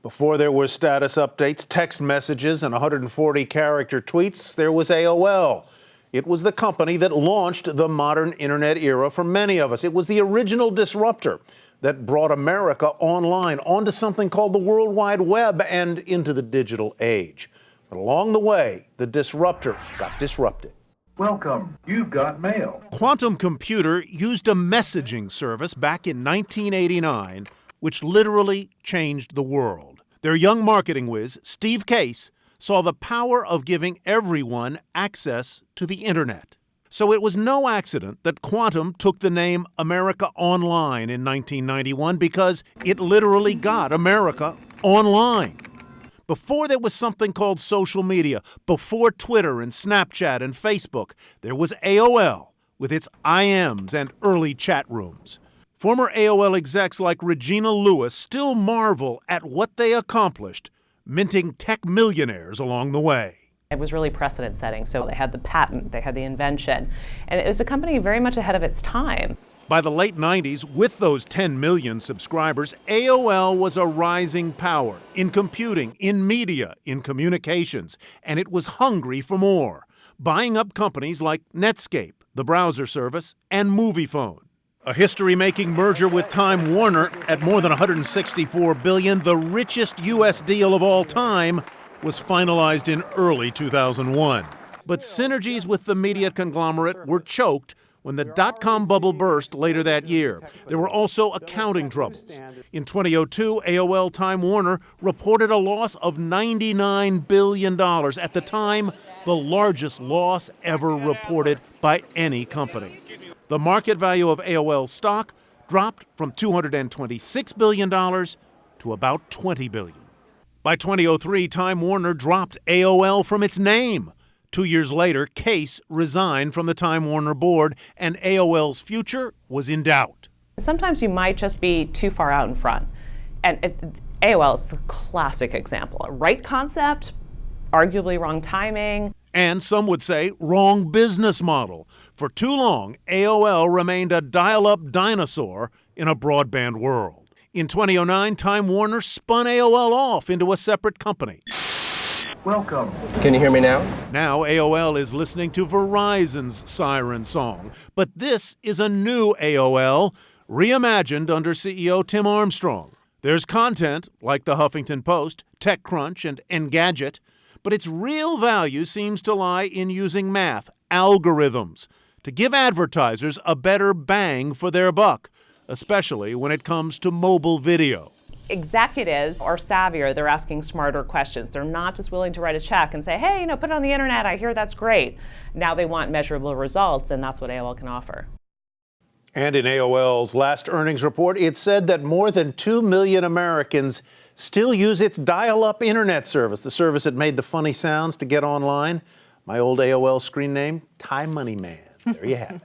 Before there were status updates, text messages, and 140-character tweets, there was AOL. It was the company that launched the modern internet era for many of us. It was the original disruptor that brought America online, onto something called the World Wide Web, and into the digital age. But along the way, the disruptor got disrupted. Welcome, you've got mail. Quantum Computer used a messaging service back in 1989, which literally changed the world. Their young marketing whiz, Steve Case, saw the power of giving everyone access to the internet. So it was no accident that Quantum took the name America Online in 1991, because it literally got America online. Before there was something called social media, before Twitter and Snapchat and Facebook, there was AOL with its IMs and early chat rooms. Former AOL execs like Regina Lewis still marvel at what they accomplished, minting tech millionaires along the way. It was really precedent-setting. So they had the patent, they had the invention, and it was a company very much ahead of its time. By the late 90s, with those 10 million subscribers, AOL was a rising power in computing, in media, in communications, and it was hungry for more, buying up companies like Netscape, the browser service, and Moviefone. A history-making merger with Time Warner at more than $164 billion, the richest U.S. deal of all time, was finalized in early 2001. But synergies with the media conglomerate were choked when the dot-com bubble burst later that year. There were also accounting troubles. In 2002, AOL Time Warner reported a loss of $99 billion, at the time the largest loss ever reported by any company. The market value of AOL stock dropped from $226 billion to about $20 billion. By 2003, Time Warner dropped AOL from its name. 2 years later, Case resigned from the Time Warner board, and AOL's future was in doubt. Sometimes you might just be too far out in front. And AOL is the classic example. Right concept, arguably wrong timing. And some would say wrong business model. For too long, AOL remained a dial-up dinosaur in a broadband world. In 2009, Time Warner spun AOL off into a separate company. Welcome. Can you hear me now? Now AOL is listening to Verizon's siren song. But this is a new AOL, reimagined under CEO Tim Armstrong. There's content like the Huffington Post, TechCrunch, and Engadget, but its real value seems to lie in using math, algorithms, to give advertisers a better bang for their buck, especially when it comes to mobile video. Executives are savvier. They're asking smarter questions. They're not just willing to write a check and say, hey, put it on the internet. I hear that's great. Now they want measurable results, and that's what AOL can offer. And in AOL's last earnings report, it said that more than 2 million Americans still use its dial-up internet service, the service that made the funny sounds to get online. My old AOL screen name, Time Money Man. There you have it.